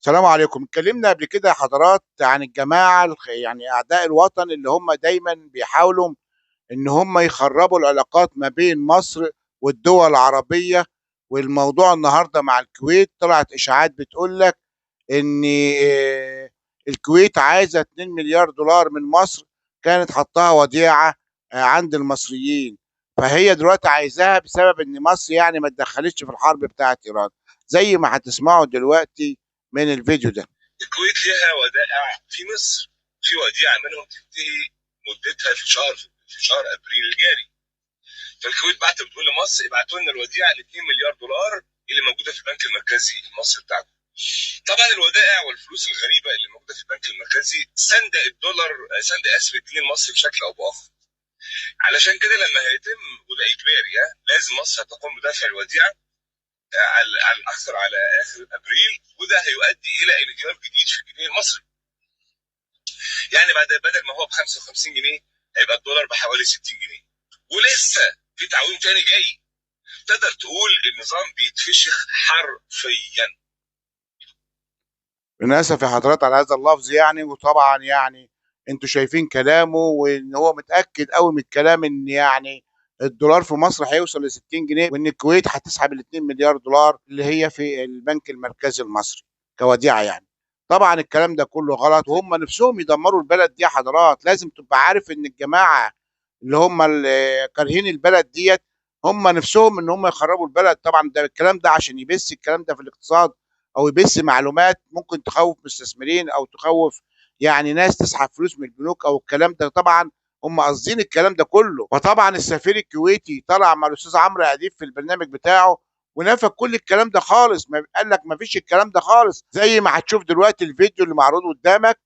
السلام عليكم. اتكلمنا قبل كده يا حضرات عن الجماعة يعني أعداء الوطن اللي هم دايمًا بيحاولوا إن هم يخرّبوا العلاقات ما بين مصر والدول العربية، والموضوع النهارده مع الكويت طلعت إشاعات بتقول لك إن الكويت عايزة 2.000.000$ من مصر، كانت حاطاها وديعة عند المصريين، فهي دلوقتي عايزاها بسبب إن مصر يعني ما اتدخّلتش في الحرب بتاعة إيران، زي ما هتسمعوا دلوقتي من الفيديو ده. الكويت لها ودائع في مصر، في وديعه منهم تنتهي مدتها في شهر ابريل الجاري. فالكويت بتقول لمصر ابعتوا لنا الوديعه ال 2 مليار دولار اللي موجوده في البنك المركزي المصري بتاعكم. طبعا الودائع والفلوس الغريبه اللي موجوده في البنك المركزي سند الدولار، سند اسف الجنيه المصري بشكل او باخر. علشان كده لما هيتم وده اجباري لازم مصر تقوم بدفع الوديعه على اخر ابريل، وده هيؤدي الى انجذاب جديد في الجنيه المصري. يعني بدل ما هو ب 55 جنيه هيبقى الدولار بحوالي 60 جنيه، ولسه في تعويم تاني جاي. تقدر تقول النظام بيتفشخ حرفيا. أنا آسف يا حضرات على هذا اللفظ يعني، وطبعًا يعني أنتم شايفين كلامه وإن هو متأكد أوي من الكلام إن يعني الدولار في مصر هيوصل ل60 جنيه، وإن الكويت هتسحب ال2.000.000$ اللي هي في البنك المركزي المصري كوديعة يعني. طبعًا الكلام ده كله غلط، وهم نفسهم يدمروا البلد دي يا حضرات، لازم تبقى عارف إن الجماعة اللي هم كارهين البلد ديّة هم نفسهم إن هم يخربوا البلد، طبعًا ده الكلام ده عشان يبث الكلام ده في الاقتصاد أو يبث معلومات ممكن تخوّف مستثمرين أو تخوّف يعني ناس تسحب فلوس من البنوك أو الكلام ده، طبعًا هم قاصدين الكلام ده كلّه، وطبعًا السفير الكويتي طلع مع الأستاذ عمرو أديب في البرنامج بتاعه ونفى كل الكلام ده خالص، ما قال لك ما فيش الكلام ده خالص، زي ما هتشوف دلوقتي الفيديو اللي معروض قدّامك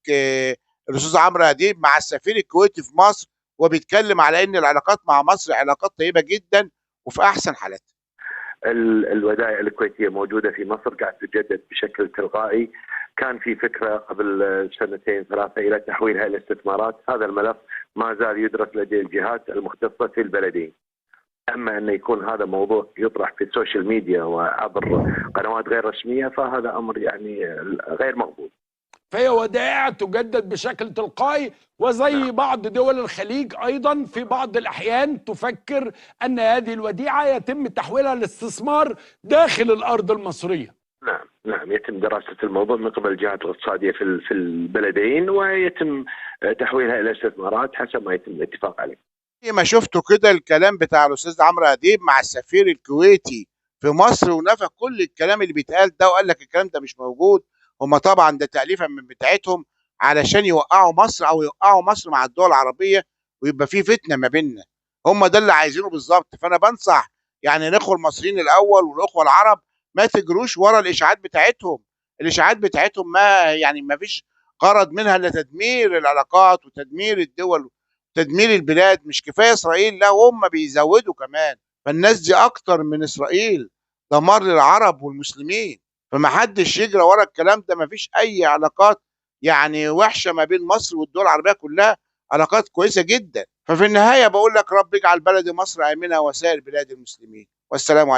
الأستاذ عمرو أديب مع السفير الكويتي في مصر، وبيتكلم على إن العلاقات مع مصر علاقات طيبة جدًا وفي أحسن حالاتها. الودائع الكويتية موجودة في مصر قاعد تتجدد بشكل تلقائي. كان في فكرة قبل سنتين ثلاثة إلى تحويلها إلى استثمارات، هذا الملف ما زال يدرس لدى الجهات المختصة في البلدين. أما أن يكون هذا موضوع يطرح في السوشيال ميديا وعبر قنوات غير رسمية فهذا أمر يعني غير مقبول. فهي ودائع تجدد بشكل تلقائي، وزي بعض دول الخليج أيضا في بعض الأحيان تفكر أن هذه الوديعة يتم تحويلها لاستثمار داخل الأرض المصرية. نعم يتم دراسة الموضوع من قبل الجهات الاقتصادية في البلدين، ويتم تحويلها إلى استثمارات حسب ما يتم الاتفاق عليه. زي ما شفتوا كده الكلام بتاع الأستاذ عمرو أديب مع السفير الكويتي في مصر، ونفى كل الكلام اللي بيتقال ده وقال لك الكلام ده مش موجود، هم طبعًا ده تأليفًا من بتاعتهم علشان يوقّعوا مصر أو يوقّعوا مصر مع الدول العربية ويبقى في فتنة ما بيننا، هم ده اللي عايزينه بالضبط، فأنا بانصح يعني الإخوة المصريين الأول والإخوة العرب ما تجروش ورا الإشاعات بتاعتهم، الإشاعات بتاعتهم ما يعني ما فيش غرض منها إلا تدمير العلاقات وتدمير الدول تدمير البلاد، مش كفاية إسرائيل، لا وهم بيزودوا كمان، فالناس دي أكتر من إسرائيل دمار للعرب والمسلمين، فما حدش يجري ورا الكلام ده، ما فيش أي علاقات يعني وحشة ما بين مصر والدول العربية كلها، علاقات كويسة جدًا، ففي النهاية باقول لك رب اجعل بلدي مصر آمنة وسائر بلاد المسلمين، والسلام عليكم.